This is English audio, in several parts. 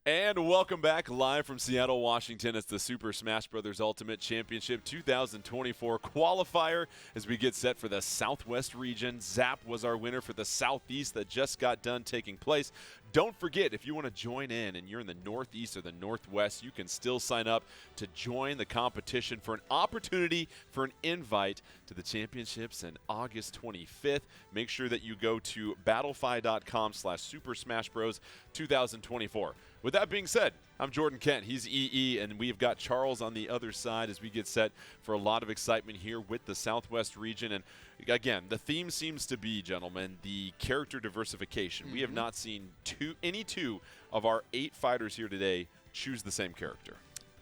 And welcome back live from Seattle, Washington. It's the Super Smash Bros. Ultimate Championship 2024 qualifier as we get set for the Southwest region. Zap was our winner for the Southeast that just got done taking place. Don't forget, if you want to join in and you're in the Northeast or the Northwest, you can still sign up to join the competition for an opportunity for an invite to the championships on August 25th. Make sure that you go to battlefy.com/Super Smash Bros. 2024. With that being said, I'm Jordan Kent. He's EE, and we've got Charles on the other side as we get set for a lot of excitement here with the Southwest region. And again, the theme seems to be, gentlemen, the character diversification. We have not seen any two of our 8 fighters here today choose the same character.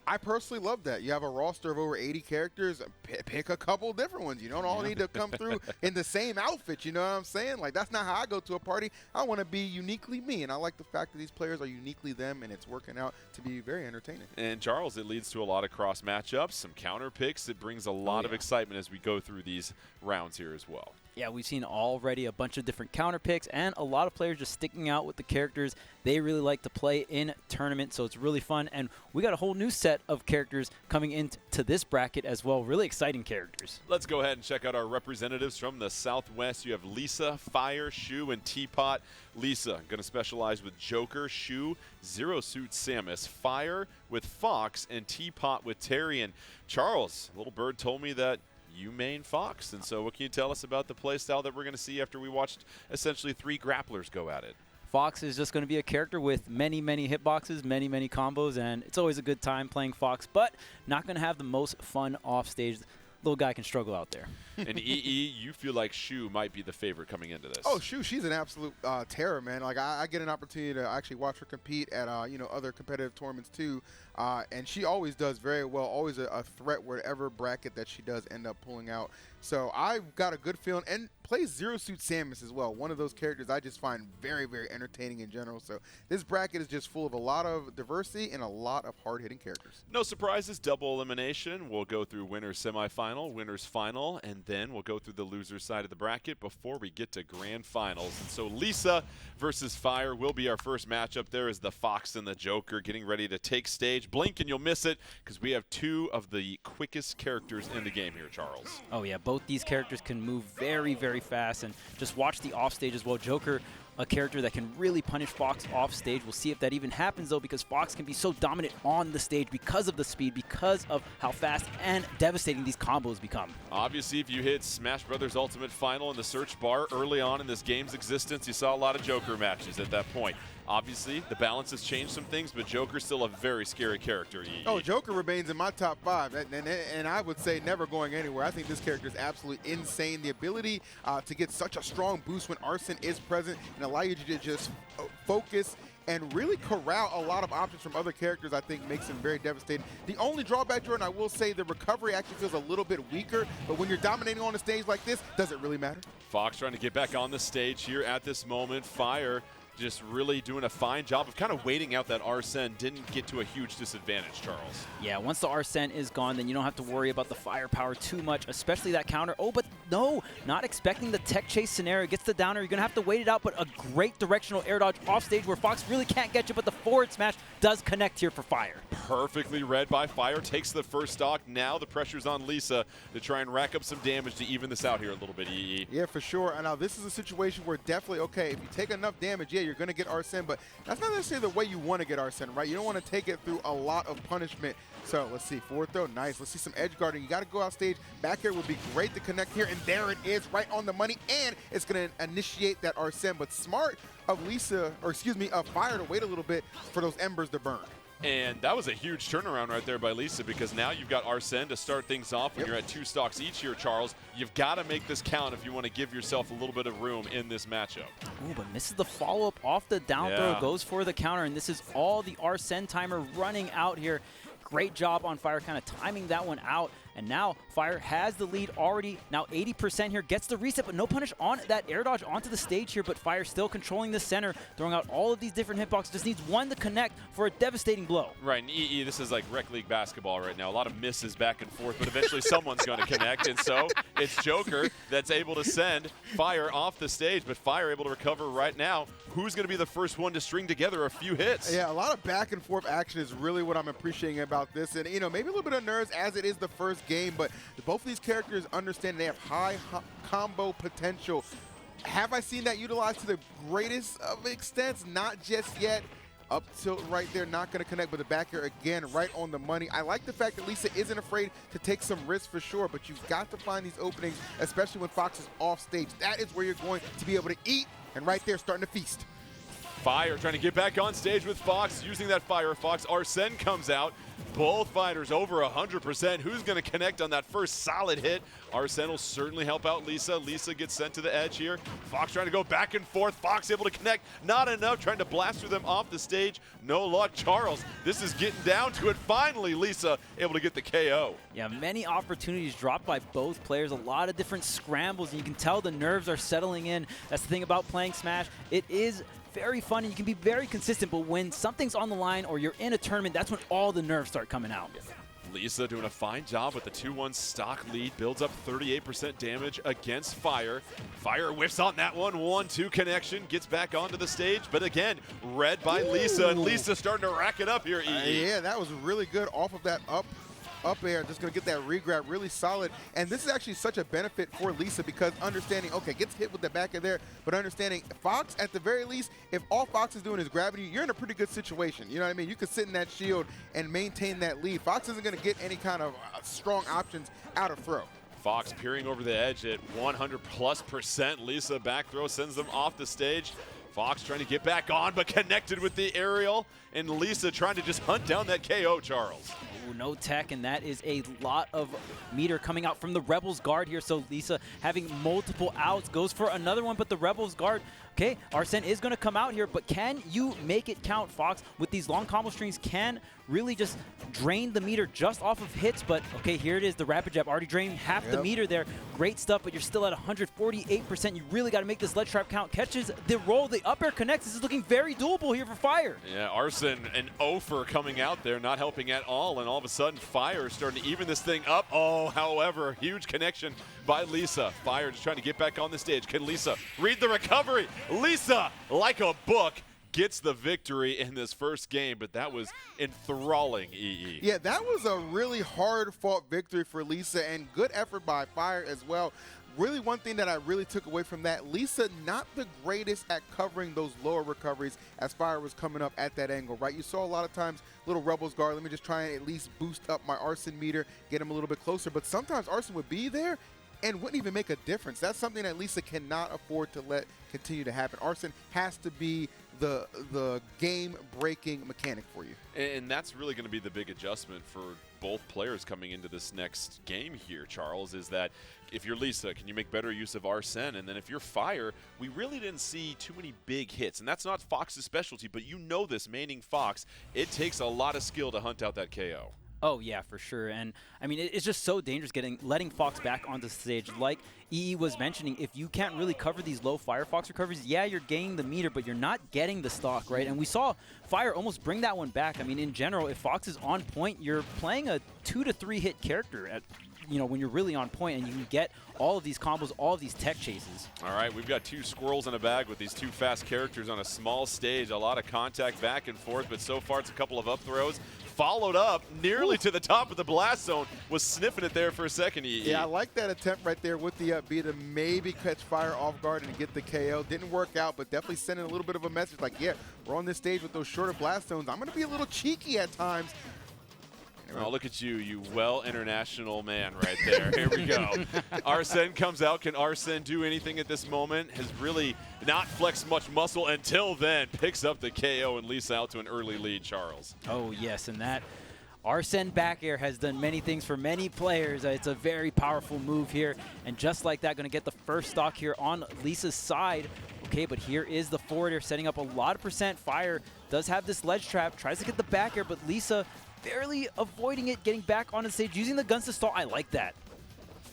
I personally love that. You have a roster of over 80 characters. Pick a couple different ones. You don't all need to come through in the same outfit. You know what I'm saying? Like, that's not how I go to a party. I want to be uniquely me, and I like the fact that these players are uniquely them, and it's working out to be very entertaining. And, Charles, it leads to a lot of cross matchups, some counter picks. It brings a lot of excitement as we go through these rounds here as well. Yeah, we've seen already a bunch of different counter picks and a lot of players just sticking out with the characters they really like to play in tournaments, so it's really fun. And we got a whole new set of characters coming into this bracket as well. Really exciting characters. Let's go ahead and check out our representatives from the Southwest. You have Lisa, Fire, Shu, and Teapot. Lisa going to specialize with Joker, Shu, Zero Suit Samus, Fire with Fox, and Teapot with Terry. And Charles, Little Bird told me that you main Fox, and so what can you tell us about the playstyle that we're going to see after we watched essentially 3 grapplers go at it? Fox is just going to be a character with many, many hitboxes, many, many combos, and it's always a good time playing Fox, but not going to have the most fun off stage. Little guy can struggle out there. And EE, you feel like Shu might be the favorite coming into this. Oh, Shu, she's an absolute terror, man. Like, I get an opportunity to actually watch her compete at other competitive tournaments too, and she always does very well. Always a threat whatever bracket that she does end up pulling out. So I've got a good feeling, and plays Zero Suit Samus as well. One of those characters I just find very, very entertaining in general. So this bracket is just full of a lot of diversity and a lot of hard-hitting characters. No surprises, double elimination. We'll go through winners semifinal, winners final, and then we'll go through the loser side of the bracket before we get to grand finals. And so Lisa versus Fire will be our first matchup. There is the Fox and the Joker getting ready to take stage. Blink and you'll miss it because we have 2 of the quickest characters in the game here, Charles. Oh yeah, both these characters can move very, very fast, and just watch the off stage as well. Joker, a character that can really punish Fox off stage. We'll see if that even happens though, because Fox can be so dominant on the stage because of the speed, because of how fast and devastating these combos become. Obviously, if you hit Smash Bros. Ultimate Final in the search bar early on in this game's existence, you saw a lot of Joker matches at that point. Obviously, the balance has changed some things, but Joker's still a very scary character. Oh, Joker remains in my top 5, and I would say never going anywhere. I think this character is absolutely insane. The ability to get such a strong boost when Arsene is present and allow you to just focus and really corral a lot of options from other characters, I think makes him very devastating. The only drawback, Jordan, I will say the recovery actually feels a little bit weaker, but when you're dominating on a stage like this, does it really matter? Fox trying to get back on the stage here at this moment. Fire just really doing a fine job of kind of waiting out that Arsene. Didn't get to a huge disadvantage, Charles. Yeah, once the Arsene is gone, then you don't have to worry about the firepower too much, especially that counter. Oh, but no, not expecting the tech chase scenario. Gets the downer. You're going to have to wait it out, but a great directional air dodge off stage where Fox really can't get you, but the forward smash does connect here for Fire. Perfectly read by Fire. Takes the first stock. Now the pressure's on Lisa to try and rack up some damage to even this out here a little bit, EE. Yeah, for sure. And now this is a situation where definitely, okay, if you take enough damage, yeah, you're going to get Arsene, but that's not necessarily the way you want to get Arsene, right? You don't want to take it through a lot of punishment. So let's see, forward throw, nice. Let's see some edge guarding. You got to go out stage. Back air would be great to connect here, and there it is, right on the money, and it's going to initiate that Arsene. But smart of Fire to wait a little bit for those embers to burn. And that was a huge turnaround right there by Lisa, because now you've got Arsene to start things off when you're at 2 stocks each here, Charles. You've got to make this count if you want to give yourself a little bit of room in this matchup. Ooh, but misses the follow-up off the down throw, goes for the counter, and this is all the Arsene timer running out here. Great job on Fire kind of timing that one out And now Fire has the lead already. Now 80% here, gets the reset, but no punish on that air dodge onto the stage here. But Fire still controlling the center, throwing out all of these different hitboxes. Just needs one to connect for a devastating blow. Right, and EE, this is like rec league basketball right now. A lot of misses back and forth, but eventually someone's going to connect. And so it's Joker that's able to send Fire off the stage, but Fire able to recover right now. Who's going to be the first one to string together a few hits? Yeah, a lot of back and forth action is really what I'm appreciating about this. And, you know, maybe a little bit of nerves as it is the first game, but both of these characters understand they have high combo potential. Have I seen that utilized to the greatest of extents? Not just yet. Up tilt right there, not going to connect, but the back air again, right on the money. I like the fact that Lisa isn't afraid to take some risks for sure, but you've got to find these openings, especially when Fox is off stage. That is where you're going to be able to eat, and right there, starting to feast. Fire trying to get back on stage with Fox, using that Firefox. Arsene comes out. Both fighters over 100%. Who's going to connect on that first solid hit? Arsene will certainly help out Lisa. Lisa gets sent to the edge here. Fox trying to go back and forth. Fox able to connect. Not enough. Trying to blast through them off the stage. No luck. Charles, this is getting down to it. Finally, Lisa able to get the KO. Yeah, many opportunities dropped by both players. A lot of different scrambles, and you can tell the nerves are settling in. That's the thing about playing Smash. It is very fun, and you can be very consistent, but when something's on the line or you're in a tournament, that's when all the nerves start coming out. Lisa doing a fine job with the 2-1 stock lead, builds up 38% damage against Fire. Fire whiffs on that one, 1-2 connection, gets back onto the stage, but again, read by Lisa, and Lisa starting to rack it up here, EE. Yeah, that was really good off of that up air, just going to get that regrab really solid. And this is actually such a benefit for Lisa because understanding, okay, gets hit with the back of there, but understanding Fox, at the very least, if all Fox is doing is grabbing you, you're in a pretty good situation. You know what I mean? You could sit in that shield and maintain that lead. Fox isn't going to get any kind of strong options out of throw. Fox peering over the edge at 100+%. Lisa back throw sends them off the stage. Fox trying to get back on, but connected with the aerial, and Lisa trying to just hunt down that KO, Charles. Ooh, no tech, and that is a lot of meter coming out from the Rebels guard here. So Lisa having multiple outs, goes for another one, but the Rebels guard, okay, Arsene is going to come out here, but can you make it count? Fox, with these long combo strings, can really just drain the meter just off of hits, but okay, here it is, the rapid jab already draining half the meter there. Great stuff, but you're still at 148%. You really got to make this ledge trap count. Catches the roll, the up air connects. This is looking very doable here for Fire. Yeah, Arsene and Ofer coming out there, not helping at all, and all of a sudden Fire starting to even this thing up. Oh, however, huge connection by Lisa. Fire just trying to get back on the stage. Can Lisa read the recovery? Lisa, like a book, gets the victory in this first game, but that was enthralling, EE. Yeah, that was a really hard-fought victory for Lisa, and good effort by Fire as well. Really, one thing that I really took away from that, Lisa not the greatest at covering those lower recoveries as Fire was coming up at that angle, right? You saw a lot of times little Rebels guard, let me just try and at least boost up my Arsene meter, get him a little bit closer, but sometimes Arsene would be there and wouldn't even make a difference. That's something that Lisa cannot afford to let continue to happen. Arsene has to be the game-breaking mechanic for you. And that's really going to be the big adjustment for both players coming into this next game here, Charles, is that if you're Lisa, can you make better use of Arsene? And then if you're Fire, we really didn't see too many big hits. And that's not Fox's specialty, but you know this, maining Fox, it takes a lot of skill to hunt out that KO. Oh, yeah, for sure. And, I mean, it's just so dangerous letting Fox back onto the stage. Like EE was mentioning, if you can't really cover these low Firefox recoveries, yeah, you're gaining the meter, but you're not getting the stock, right? And we saw Fire almost bring that one back. I mean, in general, if Fox is on point, you're playing a 2 to 3 hit character at, you know, when you're really on point, and you can get all of these combos, all of these tech chases. All right, we've got two squirrels in a bag with these two fast characters on a small stage. A lot of contact back and forth, but so far it's a couple of up throws. Followed up nearly to the top of the blast zone. Was sniffing it there for a second, EE. Yeah, I like that attempt right there with the up B to maybe catch Fire off guard and get the KO. Didn't work out, but definitely sending a little bit of a message like, yeah, we're on this stage with those shorter blast zones. I'm going to be a little cheeky at times. Oh, look at you well-international man right there. Here we go. Arsene comes out. Can Arsene do anything at this moment? Has really not flexed much muscle until then. Picks up the KO and Lisa out to an early lead, Charles. Oh, yes, and that Arsene back air has done many things for many players. It's a very powerful move here, and just like that, going to get the first stock here on Lisa's side. Okay, but here is the forward air setting up a lot of percent. Fire does have this ledge trap, tries to get the back air, but Lisa barely avoiding it, getting back on the stage, using the guns to stall. I like that.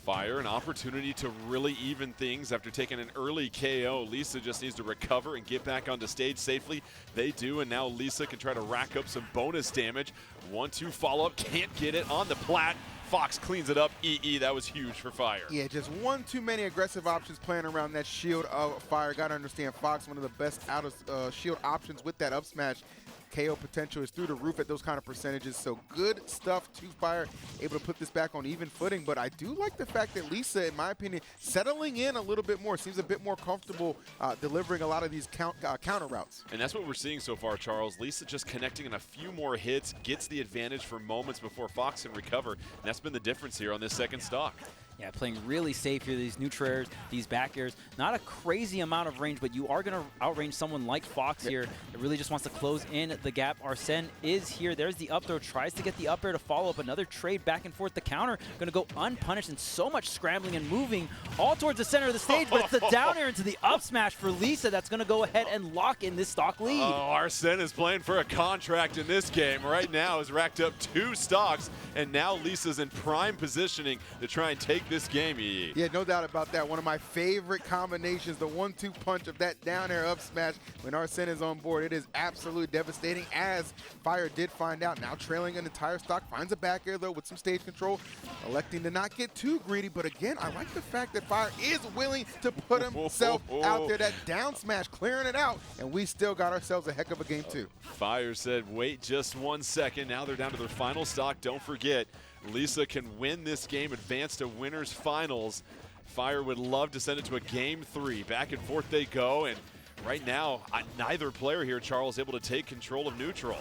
Fire, an opportunity to really even things after taking an early KO. Lisa just needs to recover and get back onto stage safely. They do, and now Lisa can try to rack up some bonus damage. 1-2 follow-up, can't get it on the plat. Fox cleans it up. That was huge for Fire. Yeah, just one too many aggressive options playing around that shield of Fire. Got to understand, Fox, one of the best out of shield options with that up smash. KO potential is through the roof at those kind of percentages. So good stuff to Fire, able to put this back on even footing. But I do like the fact that Lisa, in my opinion, settling in a little bit more, seems a bit more comfortable delivering a lot of these counter routes. And that's what we're seeing so far, Charles. Lisa just connecting in a few more hits, gets the advantage for moments before Fox can recover. And that's been the difference here on this second stock. Yeah, playing really safe here, these neutral airs, these back airs. Not a crazy amount of range, but you are going to outrange someone like Fox here that really just wants to close in the gap. Arsene is here. There's the up throw, tries to get the up air to follow up. Another trade back and forth. The counter going to go unpunished, and so much scrambling and moving all towards the center of the stage, but it's the down air into the up smash for Lisa that's going to go ahead and lock in this stock lead. Arsene is playing for a contract in this game. Right now has racked up 2 stocks, and now Lisa's in prime positioning to try and take this game. Yeah, no doubt about that. One of my favorite combinations, the 1-2 punch of that down air up smash when Arsene is on board. It is absolutely devastating, as Fire did find out. Now trailing an entire stock, finds a back air though with some stage control, electing to not get too greedy. But again, I like the fact that Fire is willing to put himself out there. That down smash, clearing it out, and we still got ourselves a heck of a game too. Fire said, wait just 1 second. Now they're down to their final stock. Don't forget, Lisa can win this game, advance to winners finals. Fire would love to send it to a game 3. Back and forth they go, and right now, neither player here, Charles, able to take control of neutral.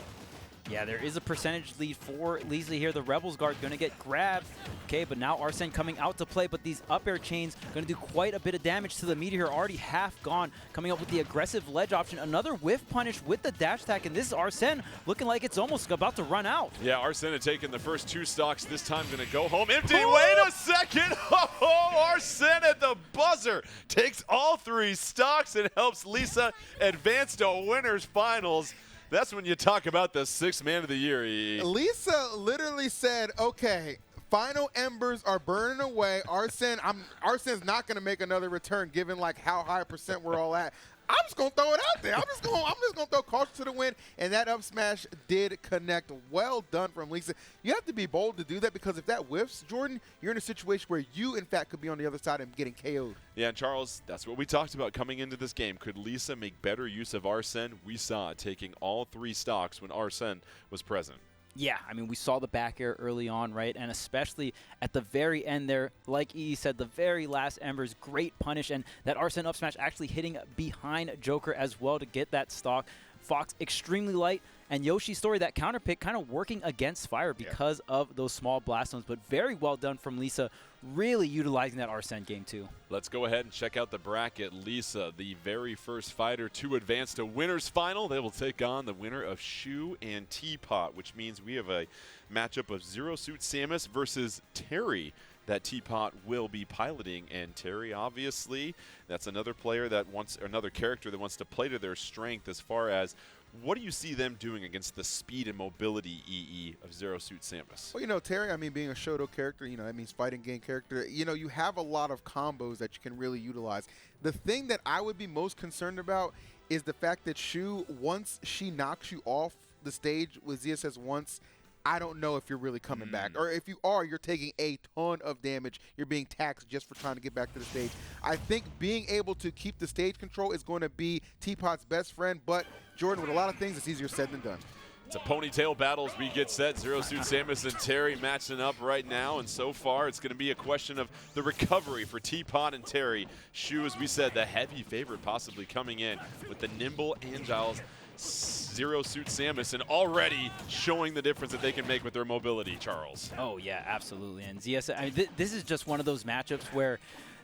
Yeah, there is a percentage lead for Lisa here. The Rebels guard going to get grabbed. Okay, but now Arsene coming out to play, but these up air chains going to do quite a bit of damage to the Meteor. Already half gone. Coming up with the aggressive ledge option. Another whiff punish with the dash attack, and this is Arsene looking like it's almost about to run out. Yeah, Arsene had taken the first 2 stocks. This time going to go home empty. Wait a second. Arsene at the buzzer takes all 3 stocks and helps Lisa advance to winners finals. That's when you talk about the 6th man of the year, Lisa literally said, okay, final embers are burning away. Arsene's not going to make another return given like how high percent we're all at. I'm just going to throw it out there. I'm just going to throw caution to the wind, and that up smash did connect. Well done from Lisa. You have to be bold to do that, because if that whiffs, Jordan, you're in a situation where you, in fact, could be on the other side and getting KO'd. Yeah, and Charles, that's what we talked about coming into this game. Could Lisa make better use of Arsene? We saw it taking all 3 stocks when Arsene was present. Yeah, I mean, we saw the back air early on, right? And especially at the very end there, like E said, the very last embers, great punish. And that Arsene up smash actually hitting behind Joker as well to get that stock. Fox extremely light. And Yoshi's story, that counter pick kind of working against Fire because of those small blast zones. But very well done from Lisa, really utilizing that Arsene game too. Let's go ahead and check out the bracket. Lisa, the very first fighter to advance to winners final. They will take on the winner of Shu and Teapot, which means we have a matchup of Zero Suit Samus versus Terry that Teapot will be piloting. And Terry, obviously, that's another player that wants, or another character that wants to play to their strength. As far as what do you see them doing against the speed and mobility of Zero Suit Samus? Well, you know, Terry, I mean, being a Shoto character, you know, that means fighting game character. You know, you have a lot of combos that you can really utilize. The thing that I would be most concerned about is the fact that Shu, once she knocks you off the stage with ZSS once, I don't know if you're really coming back. Or if you are, you're taking a ton of damage. You're being taxed just for trying to get back to the stage. I think being able to keep the stage control is going to be Teapot's best friend. But, Jordan, with a lot of things, it's easier said than done. It's a ponytail battle as we get set. Zero Suit Samus and Terry matching up right now. And so far, it's going to be a question of the recovery for Teapot and Terry. Shu, as we said, the heavy favorite possibly coming in with the nimble Angiles. Zero Suit Samus, and already showing the difference that they can make with their mobility, Charles. Oh, yeah, absolutely. And ZS, I mean, this is just one of those matchups where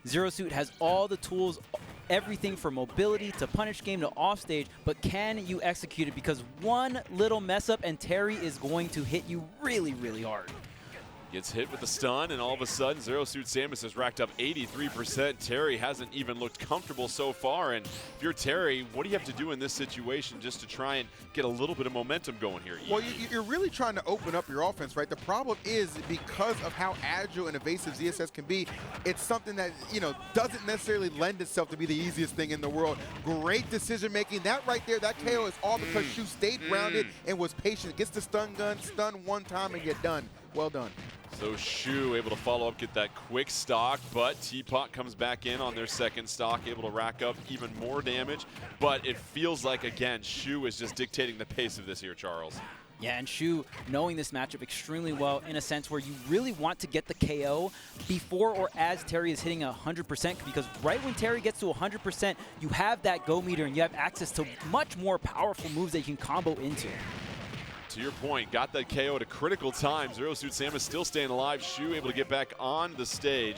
Zero Suit has all the tools, everything from mobility to punish game to offstage, but can you execute it? Because one little mess up and Terry is going to hit you really, really hard. Gets hit with the stun, and all of a sudden, Zero Suit Samus has racked up 83%. Terry hasn't even looked comfortable so far, and if you're Terry, what do you have to do in this situation just to try and get a little bit of momentum going here? Well, you're really trying to open up your offense, right? The problem is because of how agile and evasive ZSS can be, it's something that, you know, doesn't necessarily lend itself to be the easiest thing in the world. Great decision making. That right there, that KO is all because Shu stayed grounded and was patient. Gets the stun gun, stun one time, and get done. Well done. So Shu able to follow up, get that quick stock, but Teapot comes back in on their second stock, able to rack up even more damage. But it feels like, again, Shu is just dictating the pace of this here, Charles. Yeah, and Shu knowing this matchup extremely well in a sense where you really want to get the KO before or as Terry is hitting 100%, because right when Terry gets to 100%, you have that go meter and you have access to much more powerful moves that you can combo into. To your point, got that KO at a critical time. Zero Suit Samus still staying alive. Shu able to get back on the stage.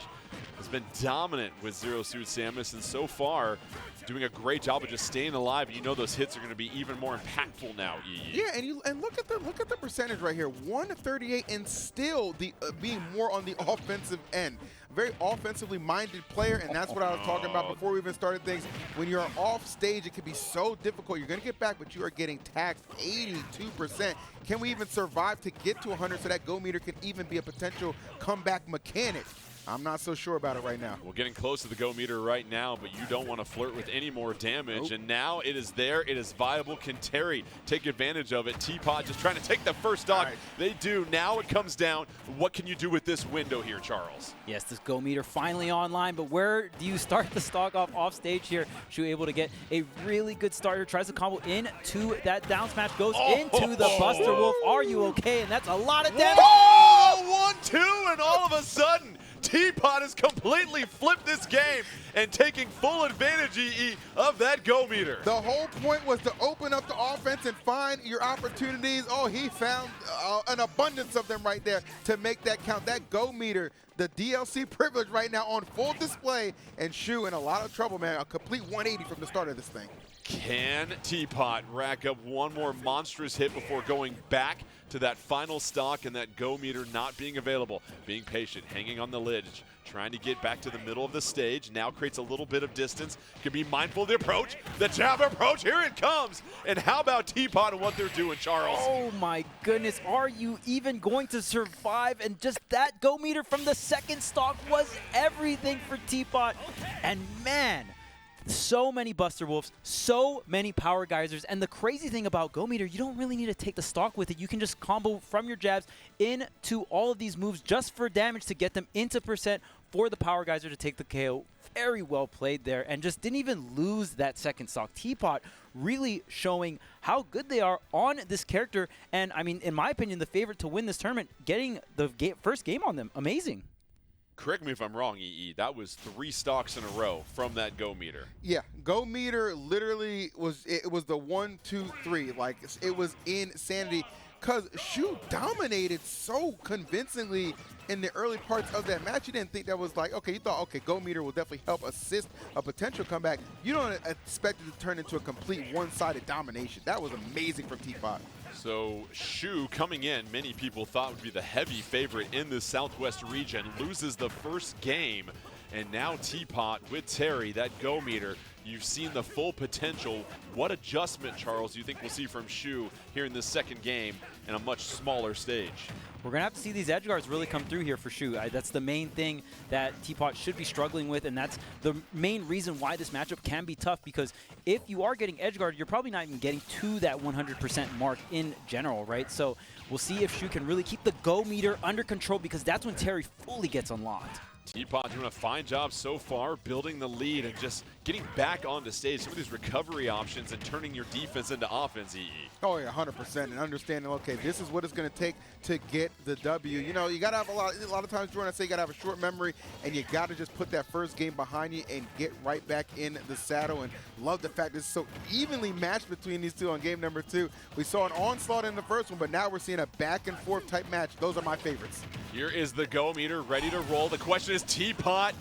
Has been dominant with Zero Suit Samus, and so far doing a great job of just staying alive. And you know those hits are going to be even more impactful now. Yeah, and look at the percentage right here, 138, and still being more on the offensive end. Very offensively minded player, and that's what I was talking about before we even started things. When you're off stage, it can be so difficult. You're going to get back, but you are getting taxed 82%. Can we even survive to get to 100 so that go meter can even be a potential comeback mechanic? I'm not so sure about it right now. We're getting close to the go meter right now, but you don't want to flirt with any more damage. Nope. And now it is there. It is viable. Can Terry take advantage of it? Teapot just trying to take the first stock. Right. They do. Now it comes down. What can you do with this window here, Charles? Yes, this go meter finally online, but where do you start the stock off stage here? Shu able to get a really good start here. Tries to combo into that down smash. Goes into the Buster Wolf. Are you okay? And that's a lot of damage. Oh, 1-2, and all of a sudden, Teapot has completely flipped this game and taking full advantage, of that go meter. The whole point was to open up the offense and find your opportunities. Oh, he found an abundance of them right there to make that count. That go meter, the DLC privilege right now on full display, and Shu in a lot of trouble, man. A complete 180 from the start of this thing. Can Teapot rack up one more monstrous hit before going back to that final stock and that go meter not being available? Being patient, hanging on the ledge, trying to get back to the middle of the stage. Now creates a little bit of distance. Can be mindful of the approach. The jab approach, here it comes. And how about Teapot and what they're doing, Charles? Oh my goodness, are you even going to survive? And just that go meter from the second stock was everything for Teapot. And man, so many Buster Wolves, so many Power Geysers, and the crazy thing about Go Meter, you don't really need to take the stock with it. You can just combo from your jabs into all of these moves just for damage to get them into percent for the Power Geyser to take the KO. Very well played there, and just didn't even lose that second stock. Teapot really showing how good they are on this character, and I mean, in my opinion, the favorite to win this tournament, getting the first game on them. Amazing. Correct me if I'm wrong, that was 3 stocks in a row from that go meter. Yeah, go meter literally was the 1, 2, 3. Like, it was insanity because Shu dominated so convincingly in the early parts of that match. You didn't think that was like, okay, you thought, okay, go meter will definitely help assist a potential comeback. You don't expect it to turn into a complete one-sided domination. That was amazing from Teapot. So Shu coming in, many people thought would be the heavy favorite in the Southwest region, loses the first game, and now Teapot with Terry, that go meter. You've seen the full potential. What adjustment, Charles, do you think we'll see from Shu here in this second game in a much smaller stage? We're going to have to see these edge guards really come through here for Shu. That's the main thing that Teapot should be struggling with, and that's the main reason why this matchup can be tough, because if you are getting edge guard, you're probably not even getting to that 100% mark in general, right? So we'll see if Shu can really keep the go meter under control, because that's when Terry fully gets unlocked. Teapot doing a fine job so far, building the lead and just getting back onto stage. Some of these recovery options and turning your defense into offense, Oh, yeah, 100%. And understanding, okay, this is what it's going to take to get the W. You know, you got to have a lot of times, Jordan, I say you got to have a short memory, and you got to just put that first game behind you and get right back in the saddle. And love the fact this is so evenly matched between these two on game number 2. We saw an onslaught in the first one, but now we're seeing a back and forth type match. Those are my favorites. Here is the go meter ready to roll. The question is, Teapot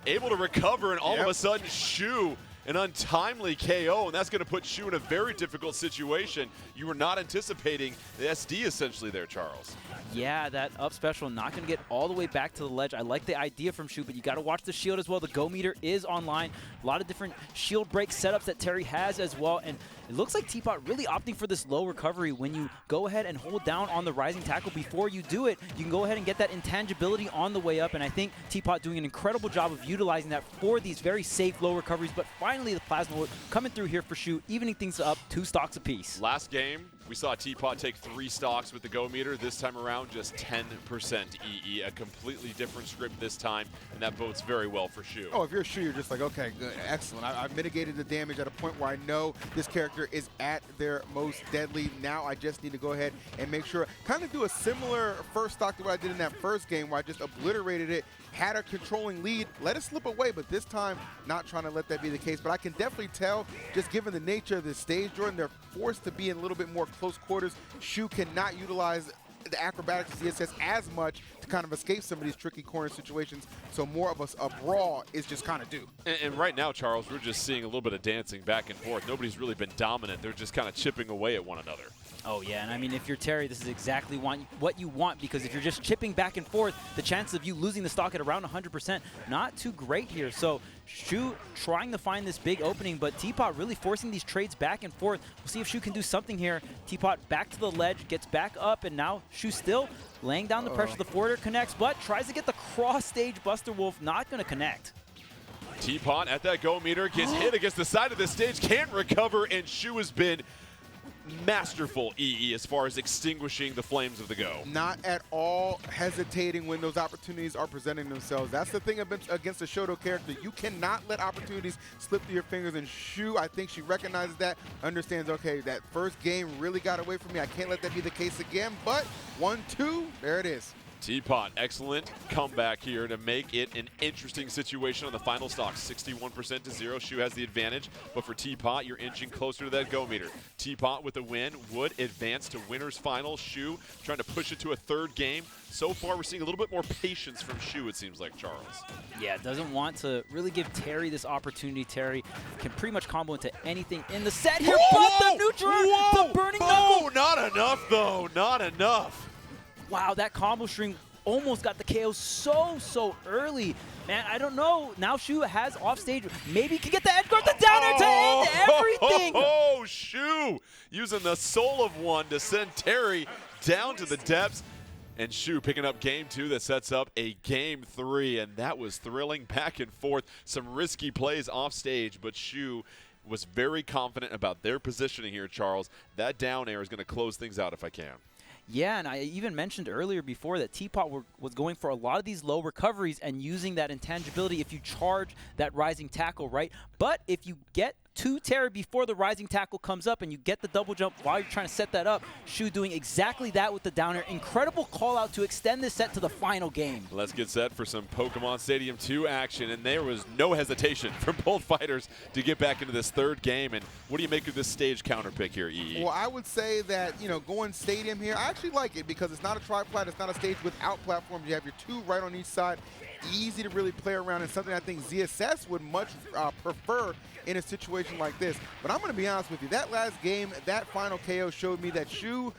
able to recover, and all of a sudden Shu an untimely KO, and that's going to put Shu in a very difficult situation. You were not anticipating the SD essentially there, Charles. Yeah, that up special not going to get all the way back to the ledge. I like the idea from Shu, but you got to watch the shield as well. The go meter is online. A lot of different shield break setups that Terry has as well, and it looks like Teapot really opting for this low recovery. When you go ahead and hold down on the rising tackle before you do it, you can go ahead and get that intangibility on the way up, and I think Teapot doing an incredible job of utilizing that for these very safe low recoveries. But finally, the Plasma Whip coming through here for Shu, evening things up 2 stocks apiece. Last game, we saw Teapot take 3 stocks with the go meter. This time around, just 10% EE. A completely different script this time, and that bodes very well for Shu. Oh, if you're Shu, you're just like, okay, good, excellent. I've mitigated the damage at a point where I know this character is at their most deadly. Now I just need to go ahead and make sure, kind of do a similar first stock to what I did in that first game where I just obliterated it, had a controlling lead, let it slip away, but this time not trying to let that be the case. But I can definitely tell, just given the nature of this stage, Jordan, they're forced to be in a little bit more close quarters. Shu cannot utilize the acrobatics of ZSS as much to kind of escape some of these tricky corner situations, so more of a brawl is just kind of due. And right now, Charles, we're just seeing a little bit of dancing back and forth. Nobody's really been dominant. They're just kind of chipping away at one another. Oh, yeah, and I mean, if you're Terry, this is exactly what you want, because if you're just chipping back and forth, the chances of you losing the stock at around 100%, not too great here. So Shu trying to find this big opening, but Teapot really forcing these trades back and forth. We'll see if Shu can do something here. Teapot back to the ledge, gets back up, and now Shu still laying down the pressure. The forwarder connects, but tries to get the cross-stage Buster Wolf, not going to connect. Teapot at that go meter, gets hit against the side of the stage, can't recover, and Shu has been masterful EE as far as extinguishing the flames of the go. Not at all hesitating when those opportunities are presenting themselves. That's the thing against the Shoto character. You cannot let opportunities slip through your fingers, and Shu, I think she recognizes that, understands, okay, that first game really got away from me. I can't let that be the case again, but 1-2, there it is. Teapot, excellent comeback here to make it an interesting situation on the final stock. 61% to 0. Shu has the advantage, but for Teapot, you're inching closer to that go meter. Teapot with a win would advance to winner's final. Shu trying to push it to a 3rd game. So far, we're seeing a little bit more patience from Shu, it seems like, Charles. Yeah, doesn't want to really give Terry this opportunity. Terry can pretty much combo into anything in the set here, but the neutral, the burning knuckle. Not enough, though. Not enough. Wow, that combo string almost got the KO so early. Man, I don't know. Now Shu has offstage. Maybe he can get the edge guard, the down air to end everything. Oh, Shu using the soul of one to send Terry down to the depths. And Shu picking up game 2 that sets up a game 3. And that was thrilling back and forth. Some risky plays off stage, but Shu was very confident about their positioning here, Charles. That down air is going to close things out if I can. Yeah, and I even mentioned earlier before that Teapot was going for a lot of these low recoveries and using that intangibility if you charge that rising tackle, right? But if you get to Terry before the rising tackle comes up and you get the double jump while you're trying to set that up, Shu doing exactly that with the down air. Incredible call out to extend this set to the final game. Let's get set for some Pokemon Stadium 2 action, and there was no hesitation from both fighters to get back into this 3rd game. And what do you make of this stage counter pick here, EE? Well, I would say that, you know, going Stadium here, I actually like it because it's not a tri-plat, it's not a stage without platforms. You have your 2 right on each side. Easy to really play around, and something I think ZSS would much prefer in a situation like this. But I'm going to be honest with you, that last game, that final KO showed me that Shu,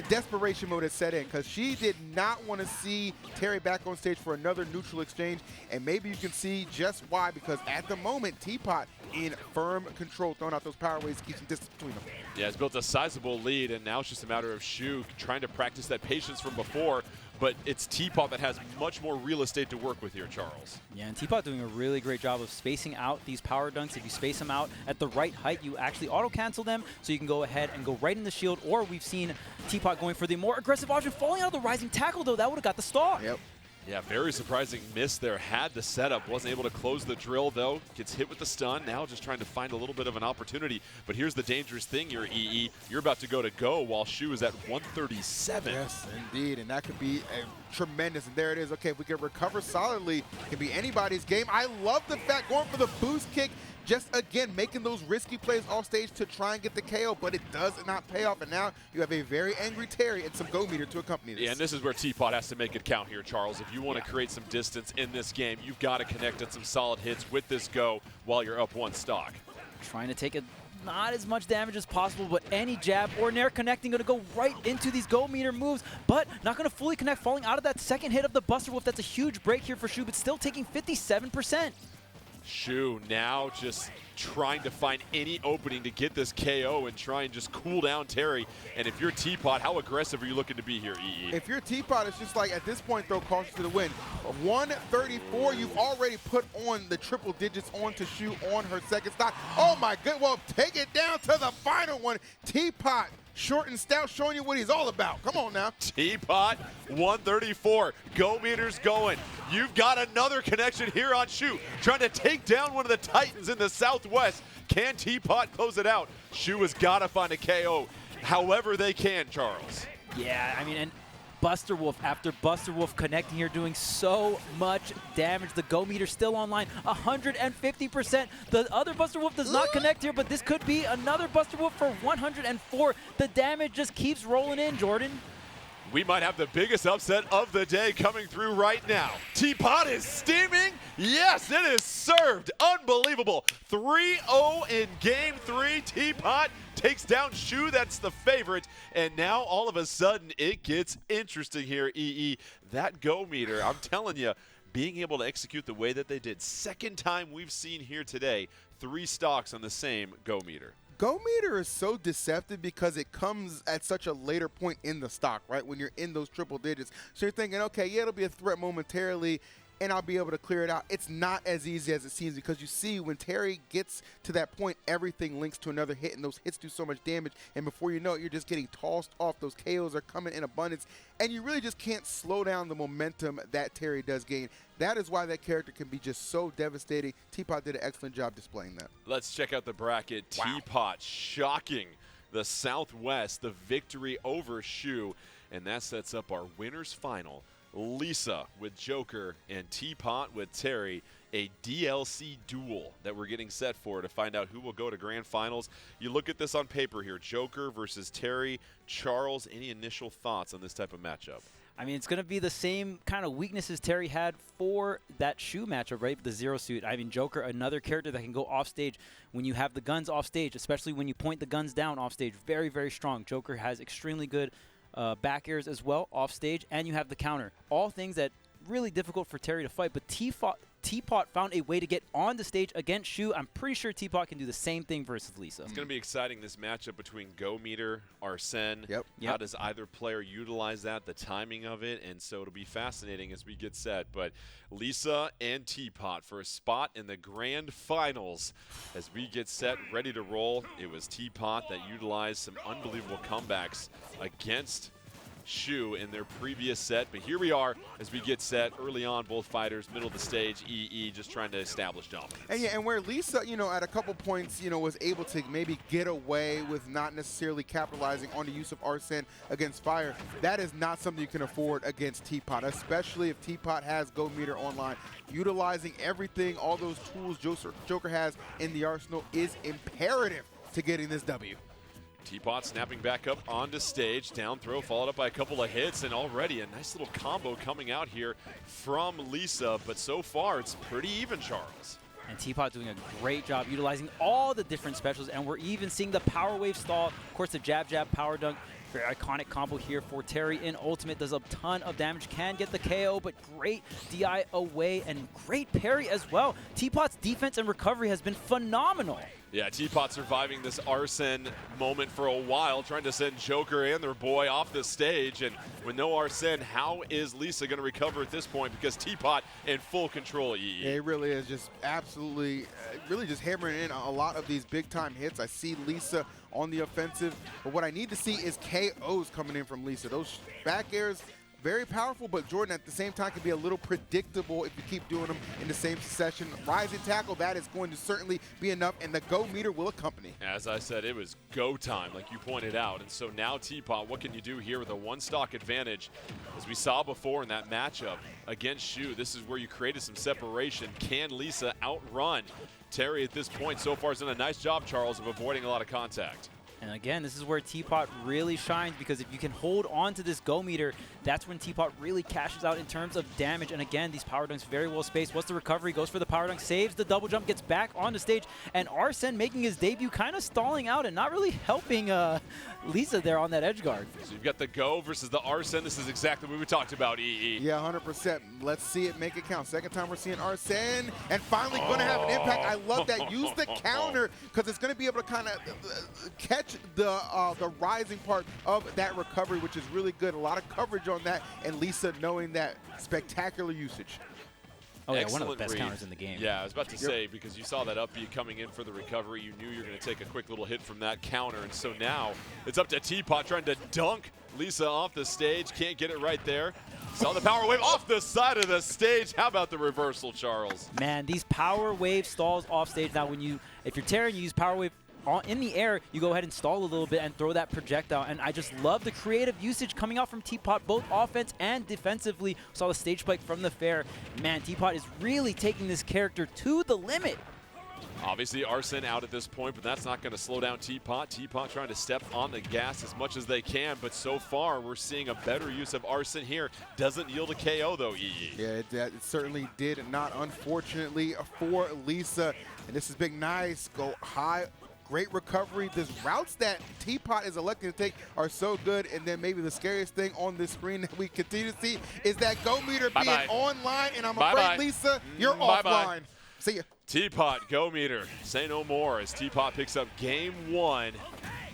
desperation mode has set in, because she did not want to see Terry back on stage for another neutral exchange, and maybe you can see just why, because at the moment, Teapot in firm control, throwing out those power waves, keeps some distance between them. Yeah, it's built a sizable lead, and now it's just a matter of Shu trying to practice that patience from before. But it's Teapot that has much more real estate to work with here, Charles. Yeah, and Teapot doing a really great job of spacing out these power dunks. If you space them out at the right height, you actually auto-cancel them, so you can go ahead and go right in the shield. Or we've seen Teapot going for the more aggressive option, falling out of the rising tackle, though. That would have got the stock. Yep. Yeah, very surprising miss there. Had the setup, wasn't able to close the drill though. Gets hit with the stun. Now just trying to find a little bit of an opportunity. But here's the dangerous thing here, EE. You're about to go while Shu is at 137. Yes, indeed, and that could be tremendous. And there it is. Okay, if we can recover solidly, it can be anybody's game. I love the fact going for the boost kick. Just, again, making those risky plays off stage to try and get the KO, but it does not pay off. And now you have a very angry Terry and some go meter to accompany this. Yeah, and this is where Teapot has to make it count here, Charles. If you want to create some distance in this game, you've got to connect on some solid hits with this go while you're up 1 stock. trying to take not as much damage as possible, but any jab or nair connecting going to go right into these go meter moves, but not going to fully connect, falling out of that second hit of the Buster Wolf. That's a huge break here for Shu, but still taking 57%. Shu now just trying to find any opening to get this KO and try and just cool down Terry. And if you're Teapot, how aggressive are you looking to be here, EE? If you're Teapot, it's just like, at this point, throw caution to the wind. 134, you've already put on the triple digits onto Shu on her second stock. Oh my good, well, take it down to the final one. Teapot, short and stout, showing you what he's all about. Come on now. Teapot, 134. Go meters going. You've got another connection here on Shu, trying to take down one of the Titans in the Southwest. Can Teapot close it out? Shu has got to find a KO however they can, Charles. Yeah, I mean, and Buster Wolf after Buster Wolf connecting here, doing so much damage. The go meter still online, 150%. The other Buster Wolf does not connect here, but this could be another Buster Wolf for 104. The damage just keeps rolling in, Jordan. We might have the biggest upset of the day coming through right now. Teapot is steaming. Yes, it is served. Unbelievable. 3-0 in game 3. Teapot takes down Shu. That's the favorite. And now all of a sudden it gets interesting here, EE. That go meter, I'm telling you, being able to execute the way that they did. Second time we've seen here today, 3 stocks on the same go meter. Go meter is so deceptive because it comes at such a later point in the stock, right? When you're in those triple digits. So you're thinking, okay, yeah, it'll be a threat momentarily and I'll be able to clear it out. It's not as easy as it seems, because you see when Terry gets to that point, everything links to another hit and those hits do so much damage. And before you know it, you're just getting tossed off. Those KOs are coming in abundance and you really just can't slow down the momentum that Terry does gain. That is why that character can be just so devastating. Teapot did an excellent job displaying that. Let's check out the bracket. Wow. Teapot shocking the Southwest, the victory over Shu, and that sets up our winners final. Lisa with Joker and Teapot with Terry, a DLC duel that we're getting set for to find out who will go to grand finals. You look at this on paper here, Joker versus Terry. Charles, any initial thoughts on this type of matchup? I mean, it's going to be the same kind of weaknesses Terry had for that Shu matchup, right? The zero suit. I mean, Joker, another character that can go off stage when you have the guns off stage, especially when you point the guns down off stage. Very, very strong. Joker has extremely good back airs as well off stage, and you have the counter. All things that really difficult for Terry to fight, but Teapot found a way to get on the stage against Shu. I'm pretty sure Teapot can do the same thing versus Lisa. It's going to be exciting, this matchup between Go Meter, Arsene. Yep. How does either player utilize that, the timing of it, and so it'll be fascinating as we get set. But Lisa and Teapot for a spot in the grand finals as we get set, ready to roll. It was Teapot that utilized some unbelievable comebacks against Shu in their previous set, but here we are as we get set early on. Both fighters, middle of the stage, EE just trying to establish dominance. And yeah, and where Lisa, at a couple points, was able to maybe get away with not necessarily capitalizing on the use of Arsene against Fire, that is not something you can afford against Teapot, especially if Teapot has Go Meter online. Utilizing everything, all those tools Joker has in the arsenal is imperative to getting this W. Teapot snapping back up onto stage, down throw followed up by a couple of hits, and already a nice little combo coming out here from Lisa, but so far it's pretty even, Charles. And Teapot doing a great job utilizing all the different specials, and we're even seeing the power wave stall, of course the jab power dunk. Very iconic combo here for Terry in Ultimate. Does a ton of damage, can get the KO, but great DI away and great parry as well. Teapot's defense and recovery has been phenomenal. Yeah, Teapot surviving this Arsene moment for a while, trying to send Joker and their boy off the stage. And with no Arsene, how is Lisa going to recover at this point? Because Teapot in full control, EE. Yeah, it really is just absolutely, really just hammering in a lot of these big-time hits. I see Lisa on the offensive, but what I need to see is KOs coming in from Lisa. Those back airs, very powerful, but Jordan at the same time can be a little predictable if you keep doing them in the same succession. Rising tackle, that is going to certainly be enough, and the Go Meter will accompany. As I said, it was go time, like you pointed out. And so now Teapot, what can you do here with a one-stock advantage? As we saw before in that matchup against Shu, this is where you created some separation. Can Lisa outrun Terry at this point? So far has done a nice job, Charles, of avoiding a lot of contact. And again, this is where Teapot really shines, because if you can hold on to this go meter, that's when Teapot really cashes out in terms of damage. And again, these power dunks very well spaced. What's the recovery? Goes for the power dunk, saves the double jump, gets back on the stage, and Arsene making his debut, kind of stalling out and not really helping Lisa there on that edge guard. So you've got the go versus the Arsene. This is exactly what we talked about, EE. Yeah, 100%. Let's see it make it count. Second time we're seeing Arsene, and finally going to have an impact. I love that. Use the counter, because it's going to be able to kind of catch the rising part of that recovery, which is really good. A lot of coverage on that, and Lisa knowing that spectacular usage. Oh, yeah, Excellent one of the best read. counters in the game. Yeah, I was about to say, because you saw that up B coming in for the recovery, you knew you were going to take a quick little hit from that counter. And so now it's up to Teapot trying to dunk Lisa off the stage. Can't get it right there. Saw the power wave off the side of the stage. How about the reversal, Charles? Man, these power wave stalls off stage. Now, if you're tearing, you use power wave in the air, you go ahead and stall a little bit and throw that projectile. And I just love the creative usage coming out from Teapot, both offense and defensively. Saw the stage spike from the fair. Man, Teapot is really taking this character to the limit. Obviously, Arsene out at this point, but that's not going to slow down Teapot. Teapot trying to step on the gas as much as they can, but so far we're seeing a better use of Arsene here. Doesn't yield a KO, though, EE. Yeah, it certainly did not, unfortunately, for Lisa. And this is big, nice, go high. Great recovery. The routes that Teapot is electing to take are so good. And then maybe the scariest thing on this screen that we continue to see is that go meter being online. And I'm afraid, Lisa, you're offline. See ya. Teapot, go meter. Say no more as Teapot picks up game one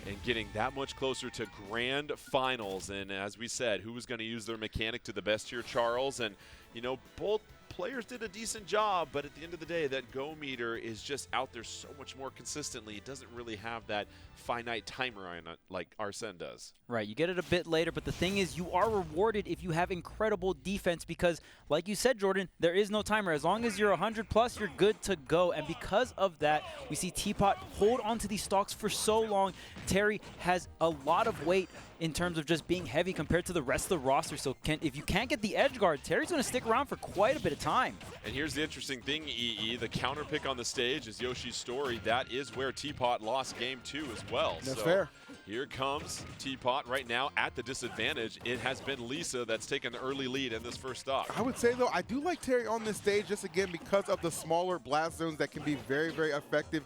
and getting that much closer to grand finals. And as we said, who was going to use their mechanic to the best here, Charles? And, you know, both players did a decent job, but at the end of the day, that go meter is just out there so much more consistently. It doesn't really have that finite timer on it like Arsene does. Right, you get it a bit later, but the thing is, you are rewarded if you have incredible defense because, like you said, Jordan, there is no timer. As long as you're 100 plus, you're good to go. And because of that, we see Teapot hold onto these stocks for so long. Terry has a lot of weight in terms of just being heavy compared to the rest of the roster. So if you can't get the edge guard, Terry's going to stick around for quite a bit of time. And here's the interesting thing, EE. The counter pick on the stage is Yoshi's story. That is where Teapot lost game two as well. That's fair. Here comes Teapot right now at the disadvantage. It has been Lisa that's taken the early lead in this first stock. I would say, though, I do like Terry on this stage just, again, because of the smaller blast zones that can be very, very effective,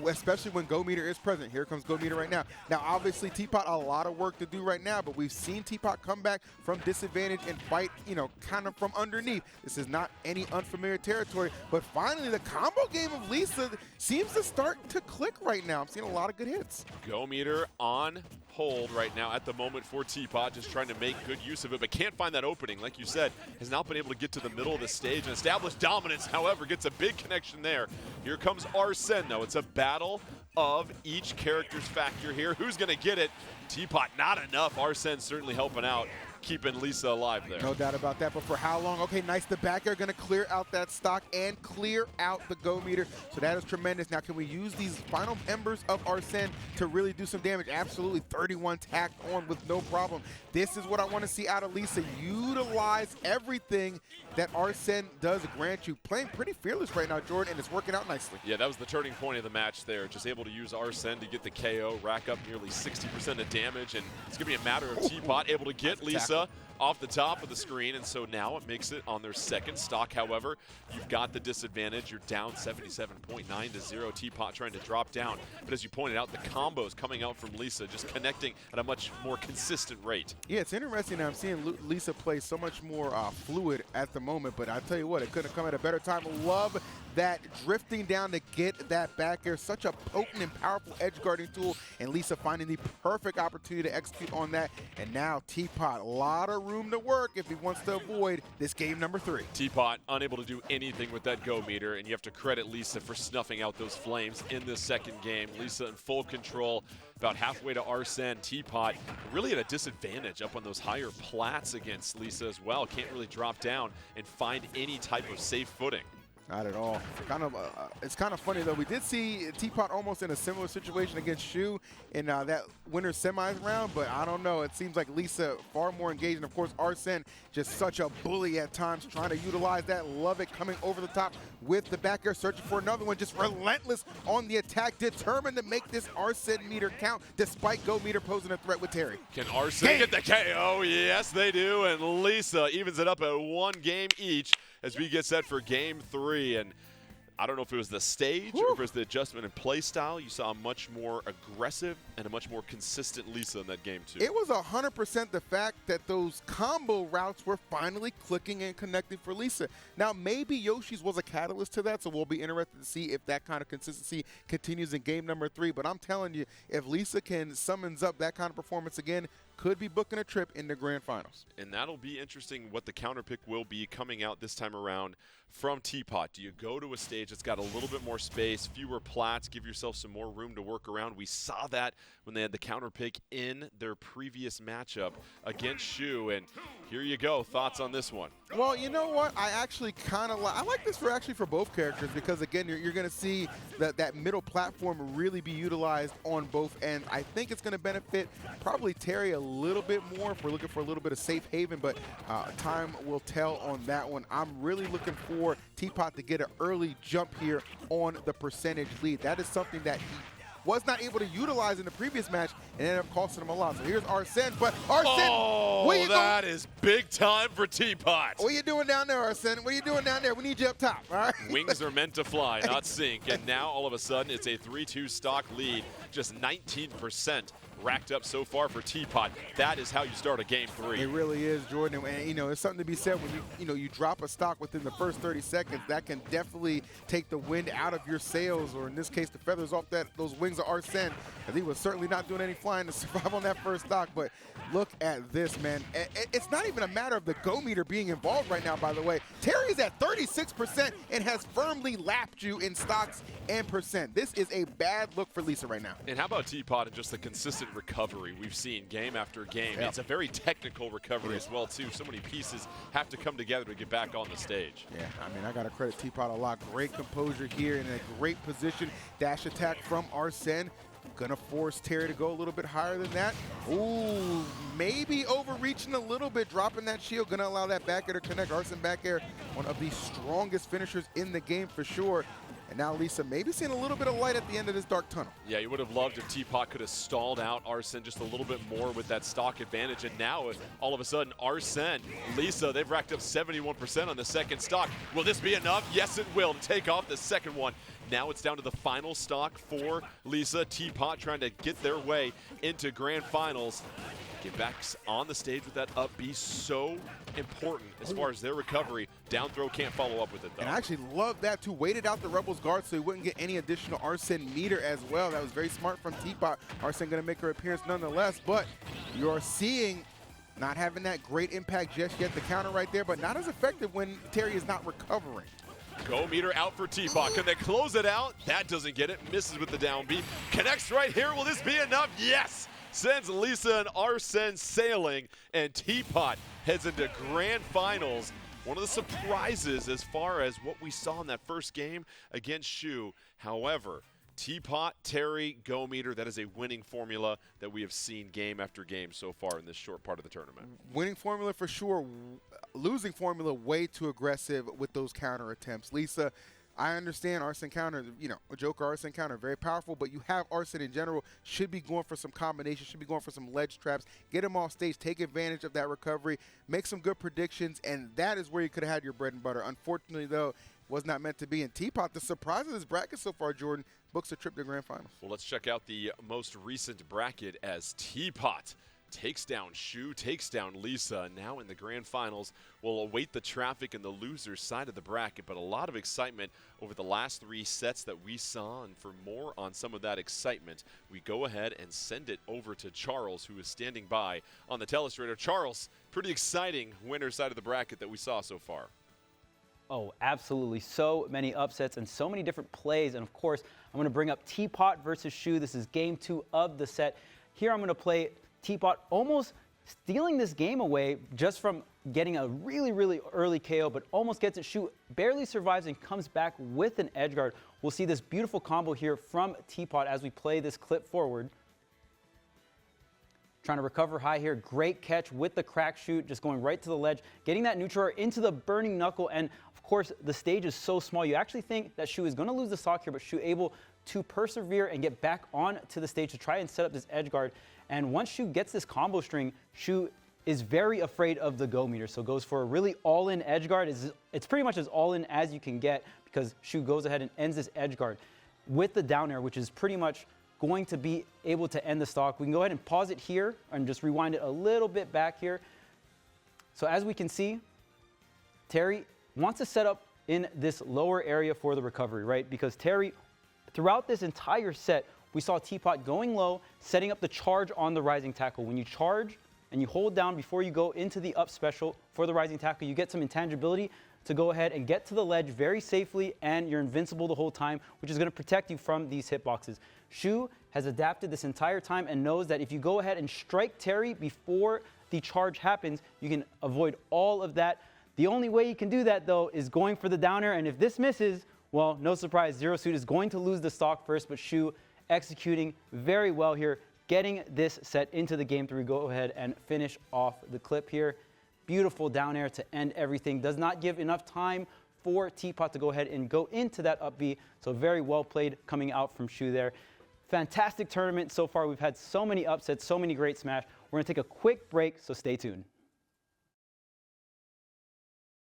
especially when Go Meter is present. Here comes Go Meter right now. Now, obviously, Teapot, a lot of work to do right now, but we've seen Teapot come back from disadvantage and fight, you know, kind of from underneath. This is not any unfamiliar territory, but finally, the combo game of Lisa seems to start to click right now. I'm seeing a lot of good hits. Go Meter on hold right now at the moment for Teapot, just trying to make good use of it, but can't find that opening. Like you said, has not been able to get to the middle of the stage and establish dominance. However, gets a big connection there. Here comes Arsene, though. It's a battle of each character's factor here. Who's going to get it? Teapot, not enough. Arsene certainly helping out, keeping Lisa alive there. No doubt about that, but for how long? Okay, nice. The back air going to clear out that stock and clear out the Go Meter, so that is tremendous. Now, can we use these final embers of Arsene to really do some damage? Absolutely. 31 tacked on with no problem. This is what I want to see out of Lisa. Utilize everything that Arsene does grant you. Playing pretty fearless right now, Jordan, and it's working out nicely. Yeah, that was the turning point of the match there. Just able to use Arsene to get the KO, rack up nearly 60% of damage, and it's going to be a matter of Teapot able to get Lisa off the top of the screen, and so now it makes it on their second stock. However, you've got the disadvantage. You're down 77.9 to 0. Teapot trying to drop down, but as you pointed out, the combos coming out from Lisa just connecting at a much more consistent rate. Yeah, it's interesting that I'm seeing Lisa play so much more fluid at the moment, but I tell you what, it couldn't have come at a better time. Love that drifting down to get that back air. Such a potent and powerful edge guarding tool, and Lisa finding the perfect opportunity to execute on that. And now Teapot, a lot of room to work if he wants to avoid this game number 3. Teapot unable to do anything with that Go Meter, and you have to credit Lisa for snuffing out those flames in this second game. Lisa in full control, about halfway to Arsene. Teapot really at a disadvantage up on those higher plats against Lisa as well. Can't really drop down and find any type of safe footing. Not at all. It's kind of funny though. We did see Teapot almost in a similar situation against Shu in that winner's semis round, but I don't know. It seems like Lisa far more engaged, and of course Arsene just such a bully at times, trying to utilize that. Love it, coming over the top with the back air, searching for another one, just relentless on the attack, determined to make this Arsene meter count, despite Go meter posing a threat with Terry. Can Arsene get the KO? Yes, they do, and Lisa evens it up at 1 game each as we get set for game 3. And I don't know if it was the stage or if it was the adjustment in play style. You saw a much more aggressive and a much more consistent Lisa in that game too. It was 100% the fact that those combo routes were finally clicking and connecting for Lisa. Now, maybe Yoshi's was a catalyst to that, so we'll be interested to see if that kind of consistency continues in game number 3. But I'm telling you, if Lisa can summons up that kind of performance again, could be booking a trip in the grand finals. And that'll be interesting what the counter pick will be coming out this time around from Teapot. Do you go to a stage that's got a little bit more space, fewer plats, give yourself some more room to work around? We saw that when they had the counter pick in their previous matchup against Shu. And here you go. Thoughts on this one? Well, you know what? I actually kind of I like this for both characters, because again, you're going to see that middle platform really be utilized on both ends. I think it's going to benefit probably Terry a little bit more if we're looking for a little bit of safe haven, but time will tell on that one. I'm really looking for Teapot to get an early jump here on the percentage lead. That is something that he was not able to utilize in the previous match and ended up costing him a lot. So here's Arsene, but Arsene, that is big time for Teapot. What are you doing down there, Arsene? What are you doing down there? We need you up top, all right? Wings are meant to fly, not sink. And now all of a sudden it's a 3-2 stock lead, just 19% racked up so far for Teapot. That is how you start a game 3. It really is, Jordan. And you know, it's something to be said when you drop a stock within the first 30 seconds. That can definitely take the wind out of your sails, or in this case, the feathers off those wings of Arsene, as he was certainly not doing any flying to survive on that first stock. But look at this, man. It's not even a matter of the go meter being involved right now, by the way. Terry is at 36% and has firmly lapped you in stocks and percent. This is a bad look for Lisa right now. And how about Teapot and just the consistent recovery we've seen game after game? Yep. It's a very technical recovery as well, too. So many pieces have to come together to get back on the stage. Yeah, I mean, I got to credit Teapot a lot. Great composure here in a great position. Dash attack from Arsene. Gonna force Terry to go a little bit higher than that. Ooh, maybe overreaching a little bit, dropping that shield. Gonna allow that back air to connect. Arsene back air, one of the strongest finishers in the game for sure. And now Lisa maybe seeing a little bit of light at the end of this dark tunnel. Yeah, you would have loved if Teapot could have stalled out Arsene just a little bit more with that stock advantage. And now, all of a sudden, Arsene, Lisa, they've racked up 71% on the second stock. Will this be enough? Yes, it will, to take off the second one. Now it's down to the final stock for Lisa. Teapot trying to get their way into grand finals. Get back on the stage with that up B, so important as far as their recovery. Down throw can't follow up with it, though. And I actually love that, too. Waited out the Rebels guard so he wouldn't get any additional Arsene meter as well. That was very smart from Teapot. Arsene going to make her appearance nonetheless, but you're seeing not having that great impact just yet. The counter right there, but not as effective when Terry is not recovering. Go meter out for Teapot. Can they close it out? That doesn't get it. Misses with the down B. Connects right here. Will this be enough? Yes! Sends Lisa and Arsene sailing, and Teapot heads into grand finals. One of the surprises as far as what we saw in that first game against Shu. However, Teapot, Terry, go meter, that is a winning formula that we have seen game after game so far in this short part of the tournament. Winning formula for sure. Losing formula way too aggressive with those counter attempts. Lisa, I understand Arsene counter, a Joker Arsene counter, very powerful, but you have Arsene in general, should be going for some combinations, should be going for some ledge traps, get him off stage, take advantage of that recovery, make some good predictions, and that is where you could have had your bread and butter. Unfortunately, though, was not meant to be. And Teapot, the surprise of this bracket so far, Jordan, books a trip to grand finals. Well, let's check out the most recent bracket as Teapot takes down Shu, takes down Lisa. Now in the grand finals, we'll await the traffic in the loser's side of the bracket, but a lot of excitement over the last 3 sets that we saw. And for more on some of that excitement, we go ahead and send it over to Charles, who is standing by on the telestrator. Charles, pretty exciting winner side of the bracket that we saw so far. Oh, absolutely. So many upsets and so many different plays. And of course, I'm going to bring up Teapot versus Shu. This is game 2 of the set. Here I'm going to play Teapot almost stealing this game away just from getting a really, really early KO, but almost gets it. Shu barely survives and comes back with an edge guard. We'll see this beautiful combo here from Teapot as we play this clip forward. Trying to recover high here. Great catch with the crack shoot, just going right to the ledge, getting that neutral air into the burning knuckle. And of course, the stage is so small. You actually think that Shu is going to lose the stock here, but Shu able to persevere and get back onto the stage to try and set up this edge guard. And once Shu gets this combo string, Shu is very afraid of the go meter. So goes for a really all-in edge guard. It's pretty much as all-in as you can get because Shu goes ahead and ends this edge guard with the down air, which is pretty much going to be able to end the stock. We can go ahead and pause it here and just rewind it a little bit back here. So as we can see, Terry wants to set up in this lower area for the recovery, right? Because Terry, throughout this entire set, we saw Teapot going low, setting up the charge on the rising tackle. When you charge and you hold down before you go into the up special for the rising tackle, you get some intangibility to go ahead and get to the ledge very safely, and you're invincible the whole time, which is going to protect you from these hitboxes. Shu has adapted this entire time and knows that if you go ahead and strike Terry before the charge happens, you can avoid all of that. The only way you can do that, though, is going for the down air, and if this misses, well, no surprise, Zero Suit is going to lose the stock first, but Shu executing very well here, getting this set into the game 3. Go ahead and finish off the clip here. Beautiful down air to end everything. Does not give enough time for Teapot to go ahead and go into that up B. So very well played coming out from Shu there. Fantastic tournament so far. We've had so many upsets, so many great smash. We're going to take a quick break, so stay tuned.